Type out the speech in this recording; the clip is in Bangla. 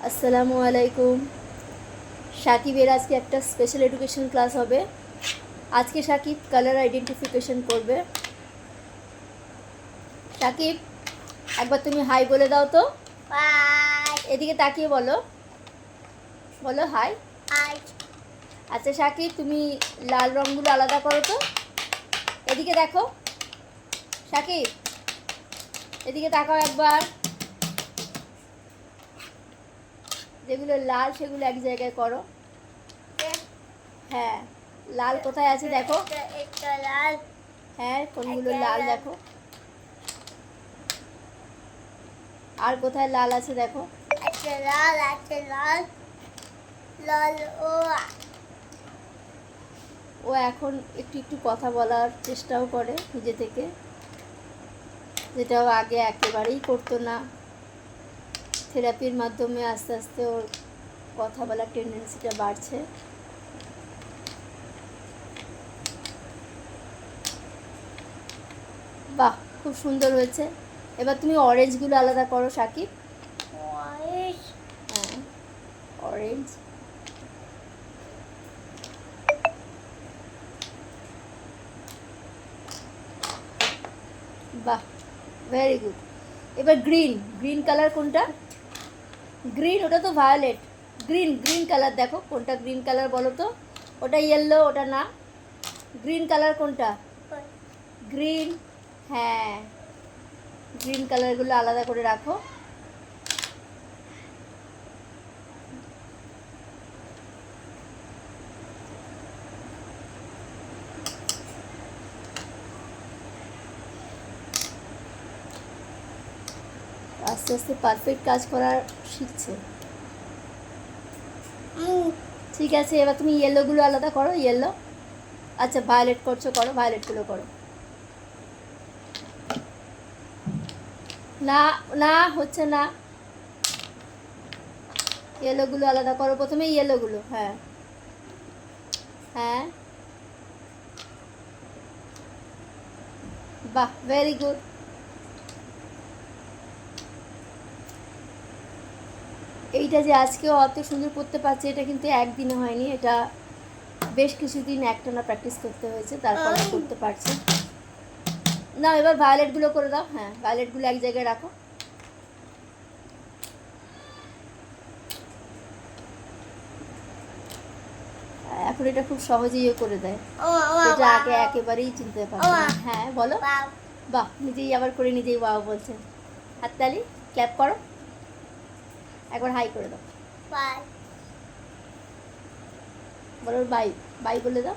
আসসালামু আলাইকুম। সাকিবের আজকে একটা স্পেশাল এডুকেশন ক্লাস হবে। আজকে সাকিব কালার আইডেন্টিফিকেশন করবে। সাকিব, একবার তুমি হাই বলে দাও তো। হাই। এদিকে তাকিয়ে বলো, বলো হাই। হাই। আচ্ছা সাকিব, তুমি লাল রঙগুলো আলাদা করো তো। এদিকে দেখো সাকিব, এদিকে তাকাও একবার। যেগুলো লাল সেগুলো এক জায়গায় করো। হ্যাঁ, লাল কোথায় আছে দেখো। একটা লাল। হ্যাঁ, কোনগুলো লাল দেখো। আর কোথায় লাল আছে দেখো। একটা লাল আছে, লাল লাল ও এখন একটু একটু কথা বলার চেষ্টাও করে নিজে থেকে, যেটাও আগে একেবারেই করতো না। থেরাপির মাধ্যমে আস্তে আস্তে ওর কথা বলার টেন্ডেন্সিটা বাড়ছে। বাহ, খুব সুন্দর হয়েছে। এবার তুমি অরেঞ্জগুলো আলাদা করো সাকিব। হ্যাঁ, অরেঞ্জ। বাহ, ভেরি গুড। এবার গ্রিন, গ্রিন কালার কোনটা? গ্রিন, ওটা তো ভায়োলেট। গ্রিন, গ্রিন কালার দেখো কোনটা গ্রিন কালার বলো তো। ওটা ইয়েলো, ওটা না। গ্রিন কালার কোনটা? গ্রিন। হ্যাঁ, গ্রিন কালারগুলো আলাদা করে রাখো। আস্তে আস্তে পারফেক্ট কাজ করার শিখছে। ঠিক আছে, এবার তুমি ইয়েলোগুলো আলাদা করো। ইয়েলো, আচ্ছা ভায়োলেট করছো, করো ভায়োলেটগুলো করো। না না, হচ্ছে না। ইয়েলোগুলো আলাদা করো প্রথমে, ইয়েলোগুলো। হ্যাঁ হ্যাঁ, বাহ, ভেরি গুড। এইটা যে আজকেও অত সুন্দর করতে পারছে, এটা কিন্তু একদিনে হয়নি, এটা বেশ কিছুদিন একটানা প্র্যাকটিস করতে হয়েছে, তারপরে করতে পারছে। না, এবার ভায়োলেটগুলো করে দাও। হ্যাঁ, ভায়োলেটগুলো এক জায়গায় রাখো। এখন এটা খুব সহজেই করে দেয়, এটা আগে একেবারেই চিনতে পারতো না। হ্যাঁ বলো। বাহ, নিজেই আবার করে নিজেই বাবা বলছেন। হাততালি, ক্ল্যাপ করো, একবার হাই করে দাও। বলো বাই, বাই বলে দাও।